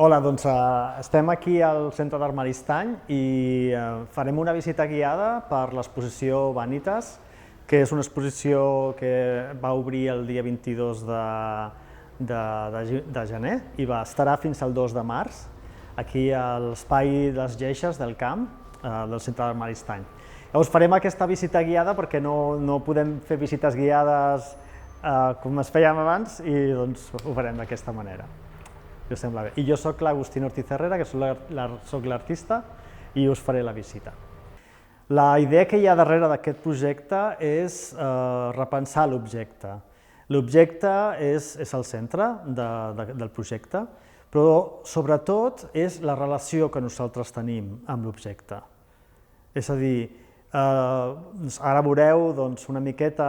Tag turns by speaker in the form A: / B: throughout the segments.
A: Hola, doncs estem aquí al Centre d'Art Maristany i farem una visita guiada per l'exposició Vanitas, que és una exposició que va obrir el dia 22 de gener i estarà fins al 2 de març, aquí a l'Espai de les Lleixes del Camp del Centre d'Art Maristany. Llavors farem aquesta visita guiada perquè no podem fer visites guiades com es fèiem abans i doncs ho farem d'aquesta manera. Si us sembla bé. I jo soc l'Agustín Ortiz Herrera, que soc l'artista, i us faré la visita. La idea que hi ha darrere d'aquest projecte és repensar l'objecte. L'objecte és el centre del projecte, però sobretot és la relació que nosaltres tenim amb l'objecte. És a dir, ara veureu una miqueta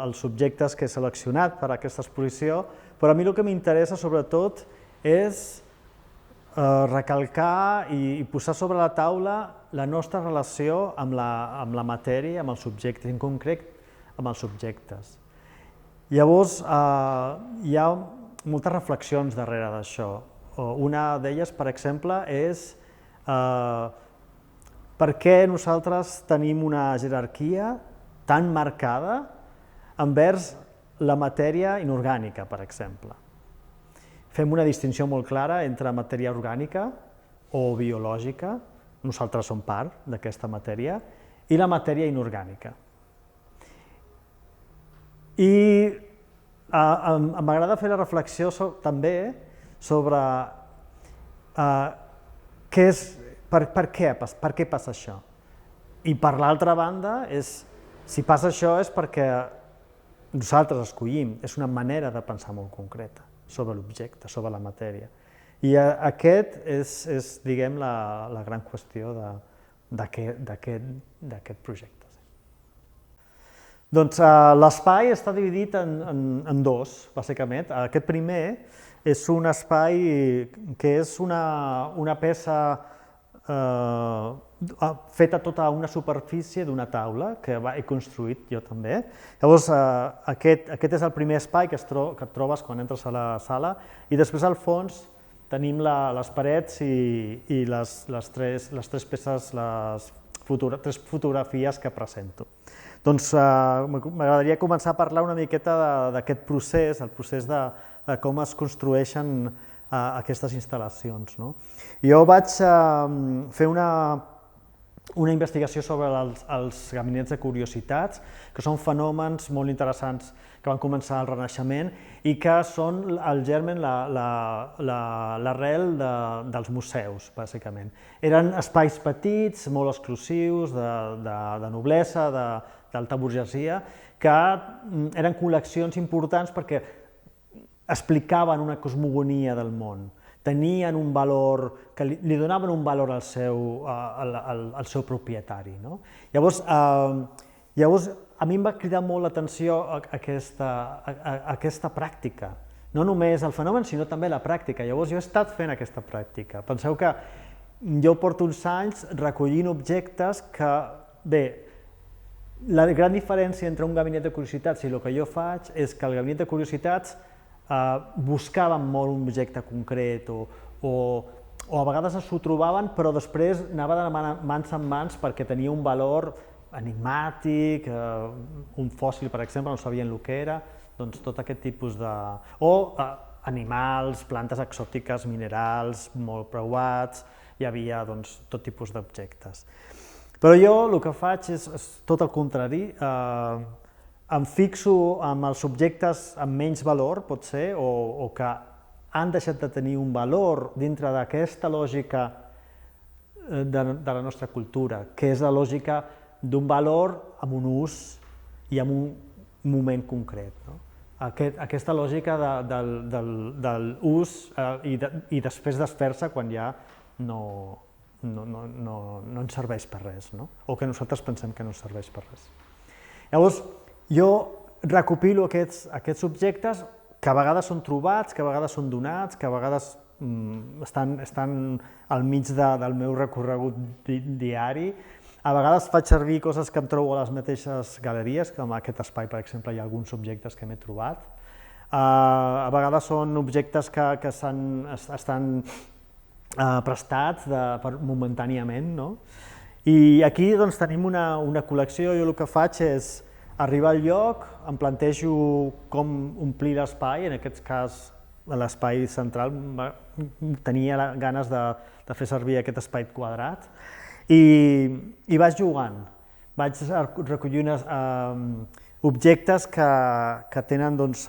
A: els objectes que he seleccionat per a aquesta exposició, però a mi el que m'interessa sobretot és recalcar i posar sobre la taula la nostra relació amb la matèria, amb els objectes, en concret amb els objectes. Llavors, hi ha moltes reflexions darrere d'això. Una d'elles, per exemple, és per què nosaltres tenim una jerarquia tan marcada envers la matèria inorgànica, per exemple. Fem una distinció molt clara entre matèria orgànica o biològica, nosaltres som part d'aquesta matèria, i la matèria inorgànica. I m'agrada fer la reflexió també sobre per què passa això. I per l'altra banda, si passa això és perquè nosaltres escollim, és una manera de pensar molt concreta sobre l'objecte, sobre la matèria. I aquest és, diguem, la gran qüestió d'aquest projecte. Doncs l'espai està dividit en dos, bàsicament. Aquest primer és un espai que és una peça feta tota una superfície d'una taula que he construït jo també. Llavors, aquest és el primer espai que et trobes quan entres a la sala i després al fons tenim les parets i les tres peces, tres fotografies que presento. Doncs m'agradaria començar a parlar una miqueta d'aquest procés, el procés de com es construeixen aquestes instal·lacions. Jo vaig fer una investigació sobre els gabinets de curiositats, que són fenòmens molt interessants que van començar al Renaixement i que són el germen, l'arrel dels museus, bàsicament. Eren espais petits, molt exclusius, de noblesa, d'alta burgesia, que eren col·leccions importants perquè explicaven una cosmogonia del món, tenien un valor, que li donaven un valor al seu propietari. Llavors, a mi em va cridar molt l'atenció aquesta pràctica, no només el fenomen, sinó també la pràctica. Llavors, jo he estat fent aquesta pràctica. Penseu que jo porto uns anys recollint objectes que, bé, la gran diferència entre un gabinet de curiositats i el que jo faig és que el gabinet de curiositats buscaven molt un objecte concret o a vegades s'ho trobaven però després anava de mans en mans perquè tenia un valor enigmàtic, un fòssil per exemple, no sabien el que era, doncs tot aquest tipus de... o animals, plantes exòtiques, minerals molt preuats, hi havia tot tipus d'objectes. Però jo el que faig és tot el contrari, em fixo en els objectes amb menys valor, pot ser, o que han deixat de tenir un valor dintre d'aquesta lògica de la nostra cultura, que és la lògica d'un valor amb un ús i amb un moment concret. Aquesta lògica de l'ús i després desfer-se quan ja no ens serveix per res, o que nosaltres pensem que no ens serveix per res. Llavors, jo recopilo aquests objectes que a vegades són trobats, que a vegades són donats, que a vegades estan al mig del meu recorregut diari. A vegades faig servir coses que em trobo a les mateixes galeries, que en aquest espai, per exemple, hi ha alguns objectes que m'he trobat. A vegades són objectes que estan prestats momentàniament, no? I aquí doncs, tenim una col·lecció. Jo el que faig és arribar al lloc, em plantejo com omplir l'espai, en aquest cas l'espai central, tenia ganes de fer servir aquest espai quadrat, i vaig jugant, vaig recollint objectes que tenen doncs,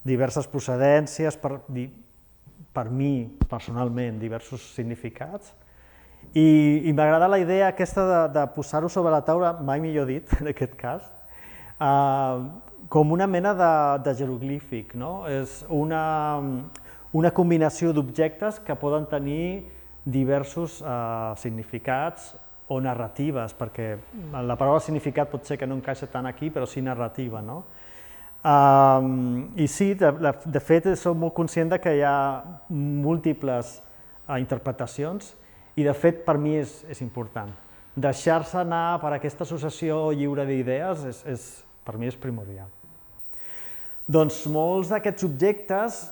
A: diverses procedències, per mi personalment, diversos significats, i m'agrada la idea aquesta de posar-ho sobre la taula, mai millor dit, en aquest cas, com una mena de jeroglífic, no? És una combinació d'objectes que poden tenir diversos significats o narratives, perquè la paraula significat pot ser que no encaixa tant aquí, però sí narrativa, no? I sí, de fet, soc molt conscient que hi ha múltiples interpretacions, i de fet per mi és important. Deixar-se anar per aquesta associació lliure d'idees per mi és primordial. Doncs molts d'aquests objectes,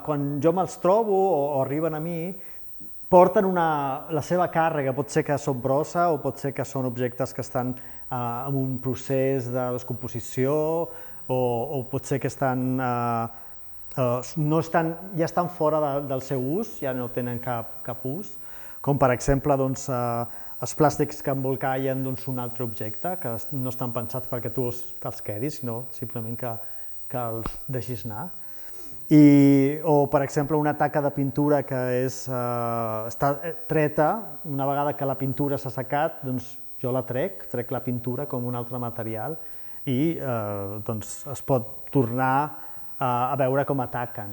A: quan jo me'ls trobo o arriben a mi, porten la seva càrrega. Pot ser que són brossa o pot ser que són objectes que estan en un procés de descomposició o pot ser que ja estan fora del seu ús, ja no tenen cap ús, com per exemple els plàstics que embolcallen un altre objecte, que no estan pensats perquè tu te'ls quedis, sinó simplement que els deixis anar. O, per exemple, una taca de pintura que està treta, una vegada que la pintura s'ha assecat, doncs jo la trec la pintura com un altre material i es pot tornar a veure com a taca.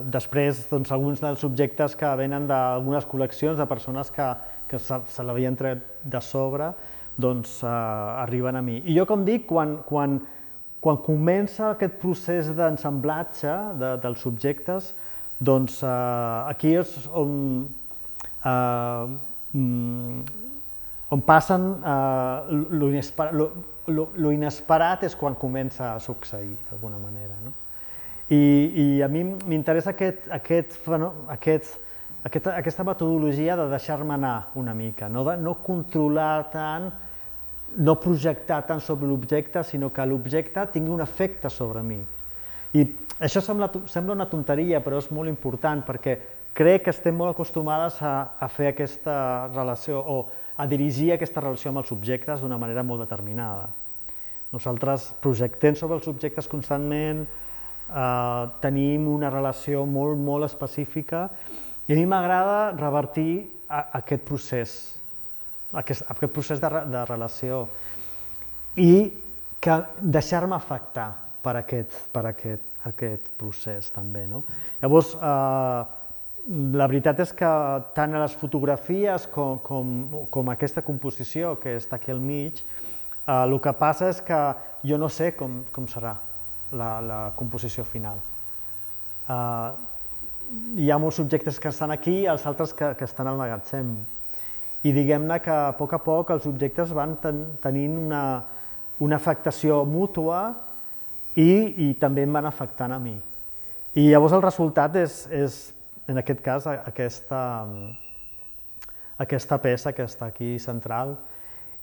A: Després, alguns dels objectes que venen d'algunes col·leccions de persones que se l'havien tret de sobre, arriben a mi. I jo, com dic, quan comença aquest procés d'ensamblatge dels objectes, aquí és on passen lo inesperat, és quan comença a succeir, d'alguna manera. I a mi m'interessa aquesta metodologia de deixar-me anar una mica, no controlar tant, no projectar tant sobre l'objecte, sinó que l'objecte tingui un efecte sobre mi. I això sembla una tonteria, però és molt important, perquè crec que estem molt acostumades a fer aquesta relació, o a dirigir aquesta relació amb els objectes d'una manera molt determinada. Nosaltres projectem sobre els objectes constantment, tenim una relació molt, molt específica, i a mi m'agrada revertir aquest procés de relació i deixar-me afectar per aquest procés també. Llavors, la veritat és que tant a les fotografies com aquesta composició que està aquí al mig, el que passa és que jo no sé com serà la composició final. Hi ha molts objectes que estan aquí i els altres que estan al magatzem. I diguem-ne que a poc els objectes van tenint una afectació mútua i també em van afectant a mi. I llavors el resultat és en aquest cas, aquesta peça que està aquí central.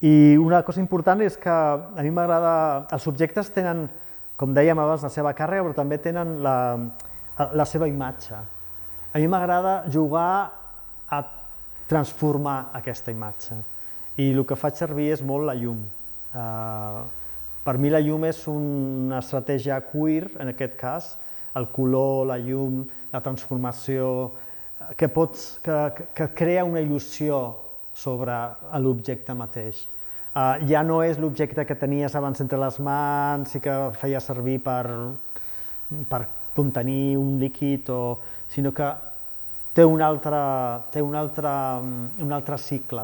A: I una cosa important és que a mi m'agrada... Els objectes tenen, com dèiem abans, la seva càrrega, però també tenen la seva imatge. A mi m'agrada jugar a transformar aquesta imatge. I el que faig servir és molt la llum. Per mi la llum és una estratègia queer, en aquest cas, el color, la llum, la transformació, que crea una il·lusió sobre l'objecte mateix. Ja no és l'objecte que tenies abans entre les mans i que feia servir per contenir un líquid, sinó que té un altre cicle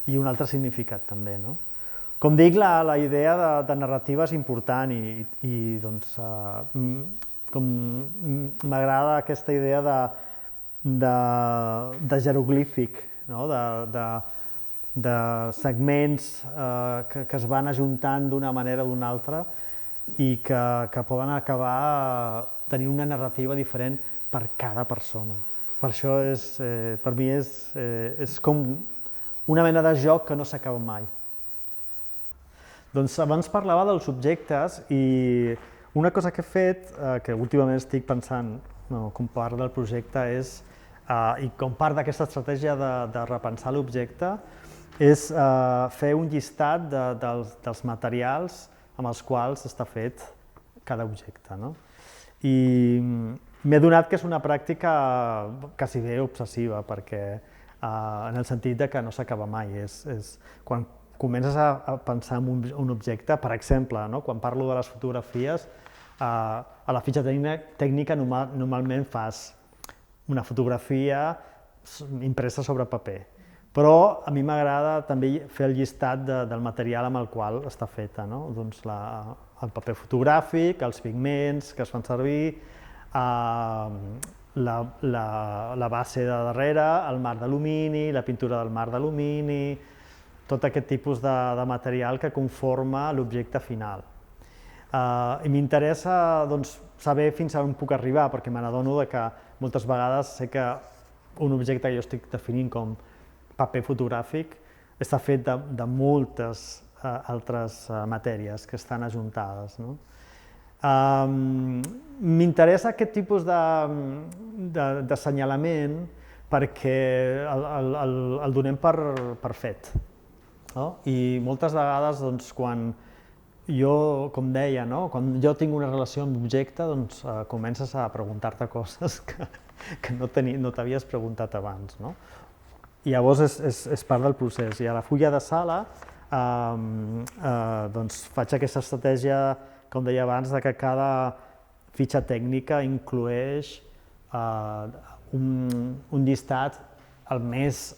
A: i un altre significat també. Com dic, la idea de narrativa és important i m'agrada aquesta idea de jeroglífic, de segments que es van ajuntant d'una manera o d'una altra i que poden acabar tenint una narrativa diferent per cada persona. Per això per mi és com una mena de joc que no s'acaba mai. Doncs abans parlava dels objectes i una cosa que he fet, que últimament estic pensant com part del projecte i com part d'aquesta estratègia de repensar l'objecte, és fer un llistat dels materials amb els quals està fet cada objecte. I m'he adonat que és una pràctica quasi bé obsessiva, perquè en el sentit que no s'acaba mai. Quan comences a pensar en un objecte, per exemple, quan parlo de les fotografies, a la fitxa tècnica normalment fas una fotografia impresa sobre paper, però a mi m'agrada també fer el llistat del material amb el qual està feta, doncs el paper fotogràfic, els pigments que es fan servir, la base de darrere, el marc d'alumini, la pintura del marc d'alumini, tot aquest tipus de material que conforma l'objecte final. I m'interessa saber fins on puc arribar, perquè me n'adono que moltes vegades sé que un objecte que jo estic definint com paper fotogràfic està fet de moltes altres matèries que estan ajuntades. M'interessa aquest tipus d'assenyalament perquè el donem per fet. I moltes vegades, quan jo, com deia, quan jo tinc una relació amb l'objecte, comences a preguntar-te coses que no t'havies preguntat abans. I llavors és part del procés. I a la fulla de sala faig aquesta estratègia, com deia abans, que cada fitxa tècnica incloeix un llistat el més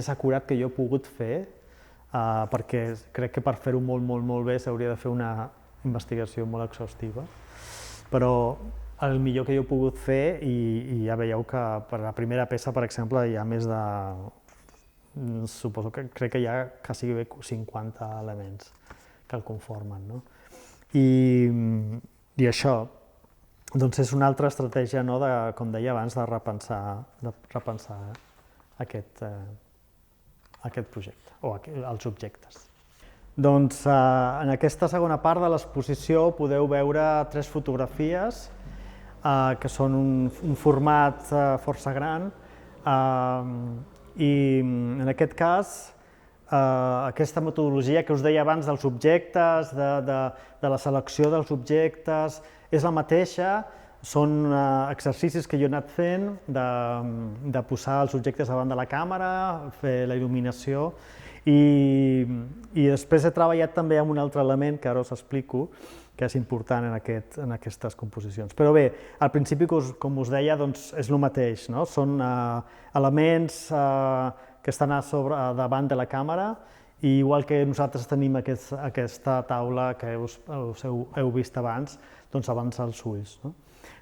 A: acurat que jo he pogut fer, perquè crec que per fer-ho molt bé s'hauria de fer una investigació molt exhaustiva, però el millor que jo he pogut fer, i ja veieu que per la primera peça, per exemple, hi ha més de... suposo que crec que hi ha quasi 50 elements que el conformen. I això és una altra estratègia, com deia abans, de repensar aquest projecte, o els objectes. Doncs en aquesta segona part de l'exposició podeu veure 3 fotografies que són un format força gran i en aquest cas aquesta metodologia que us deia abans dels objectes, de la selecció dels objectes, és la mateixa. Són exercicis que jo he anat fent de posar els objectes davant de la càmera, fer la il·luminació i després he treballat també amb un altre element que ara us explico, que és important en aquestes composicions. Però bé, al principi, com us deia, és el mateix, són elements que estan davant de la càmera, i igual que nosaltres tenim aquesta taula que heu vist abans, abans els ulls.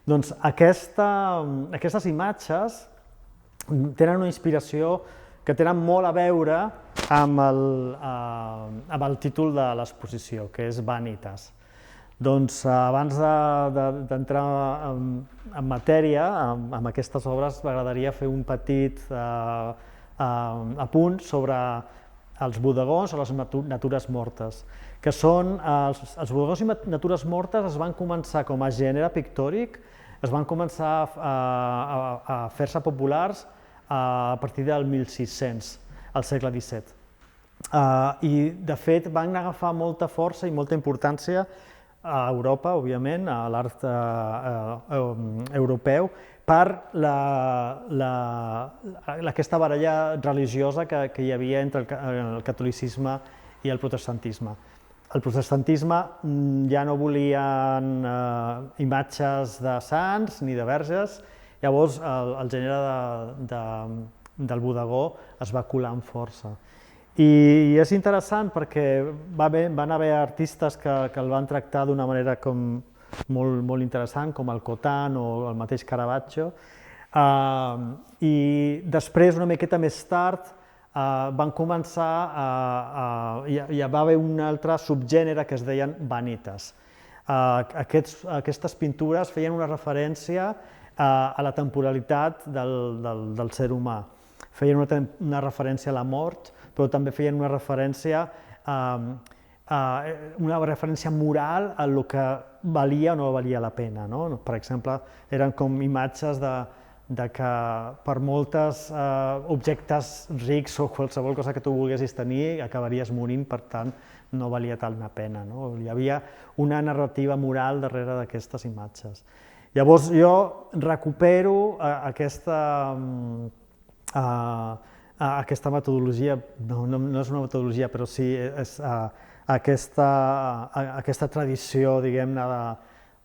A: Doncs aquestes imatges tenen una inspiració que tenen molt a veure amb el títol de l'exposició, que és Vanitas. Doncs abans d'entrar en matèria, amb aquestes obres, m'agradaria fer un petit apunt sobre els bodegons o les natures mortes, que són els bodegons i natures mortes es van començar com a gènere pictòric, es van començar a fer-se populars a partir del 1600, al segle XVII. I, de fet, van agafar molta força i molta importància a Europa, òbviament, a l'art europeu, per aquesta baralla religiosa que hi havia entre el catolicisme i el protestantisme. El protestantisme ja no volien imatges de sants ni de verges, llavors el gènere del bodegó es va colar amb força. I és interessant perquè van haver artistes que el van tractar d'una manera molt interessant, com el Cotán o el mateix Caravaggio, i després, una miqueta més tard, van començar, hi va haver un altre subgènere que es deien vanitas. Aquestes pintures feien una referència a la temporalitat del ser humà. Feien una referència a la mort, però també feien una referència moral a el que valia o no valia la pena. No? Per exemple, eren com imatges de que per moltes objectes rics o qualsevol cosa que tu volguessis tenir acabaries morint, per tant no valia tant la pena. No? Hi havia una narrativa moral darrere d'aquestes imatges. Llavors jo recupero aquesta metodologia, no és una metodologia, però sí és aquesta tradició, diguem-ne,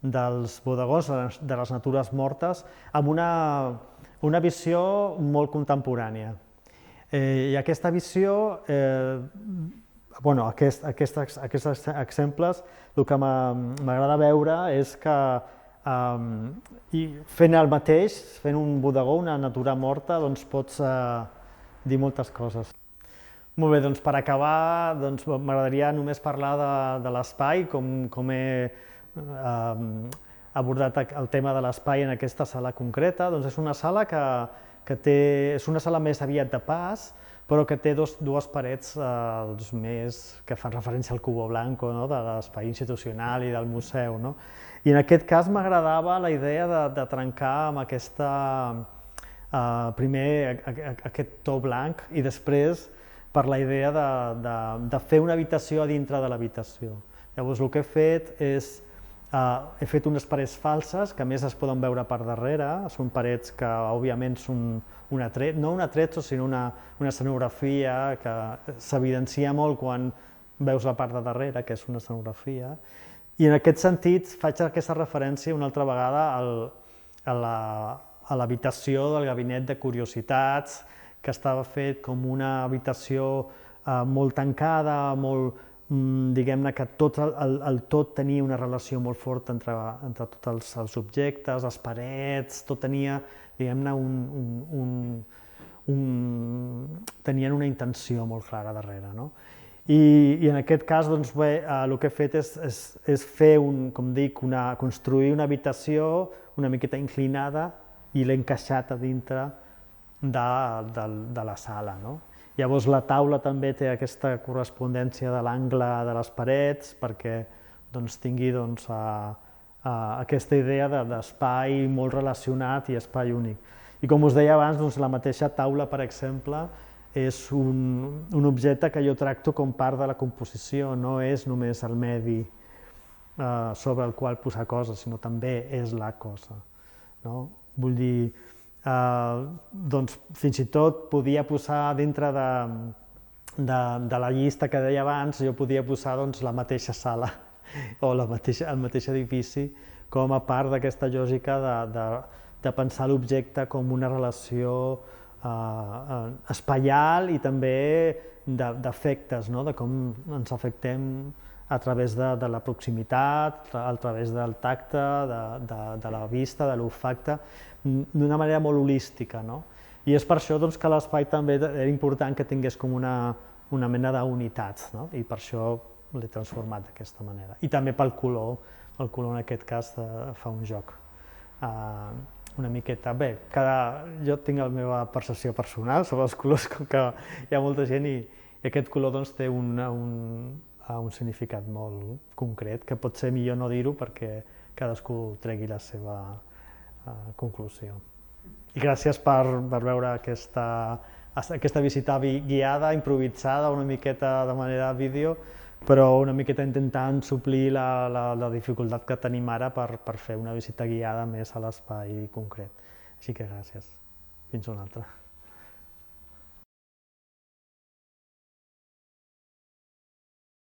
A: dels bodegons, de les natures mortes, amb una visió molt contemporània. I aquesta visió, aquests exemples, el que m'agrada veure és que fent el mateix, fent un bodegó, una natura morta, doncs pots dir moltes coses. Molt bé, doncs per acabar m'agradaria només parlar de l'espai, com he abordat el tema de l'espai en aquesta sala concreta. Doncs és una sala és una sala més aviat de pas, però que té dues parets més que fan referència al Cubo Blanco, de l'espai institucional i del museu. I en aquest cas m'agradava la idea de trencar amb primer aquest to blanc i després per la idea de fer una habitació a dintre de l'habitació. Llavors el que he fet és he fet unes parets falses que a més es poden veure per darrere, són parets que òbviament són no un attrezzo sinó una escenografia que s'evidencia molt quan veus la part de darrere, que és una escenografia, i en aquest sentit faig aquesta referència una altra vegada a l'habitació del gabinet de curiositats, que estava fet com una habitació molt tancada, diguem-ne que el tot tenia una relació molt forta entre tots els objectes, les parets, tot tenia, diguem-ne, tenien una intenció molt clara darrere. I en aquest cas, doncs bé, el que he fet és fer, com dic, construir una habitació una miqueta inclinada i l'he encaixat a dintre de la sala. Llavors la taula també té aquesta correspondència de l'angle de les parets perquè tingui aquesta idea d'espai molt relacionat i espai únic. I com us deia abans, la mateixa taula, per exemple, és un objecte que jo tracto com part de la composició, no és només el medi sobre el qual posar coses, sinó també és la cosa. Vull dir, fins i tot podia posar dintre de la llista que deia abans, jo podia posar la mateixa sala o el mateix edifici com a part d'aquesta lògica de pensar l'objecte com una relació espaial i també d'efectes, de com ens afectem a través de la proximitat, a través del tacte, de la vista, de l'olfacte, d'una manera molt holística. I és per això que l'espai també era important que tingués com una mena d'unitat, i per això l'he transformat d'aquesta manera. I també pel color, el color en aquest cas fa un joc una miqueta. Bé, jo tinc la meva percepció personal sobre els colors, com que hi ha molta gent i aquest color té un significat molt concret, que pot ser millor no dir-ho perquè cadascú tregui la seva conclusió. I gràcies per veure aquesta visita guiada, improvisada, una miqueta de manera vídeo, però una miqueta intentant suplir la dificultat que tenim ara per fer una visita guiada més a l'espai concret. Així que gràcies. Fins una altra.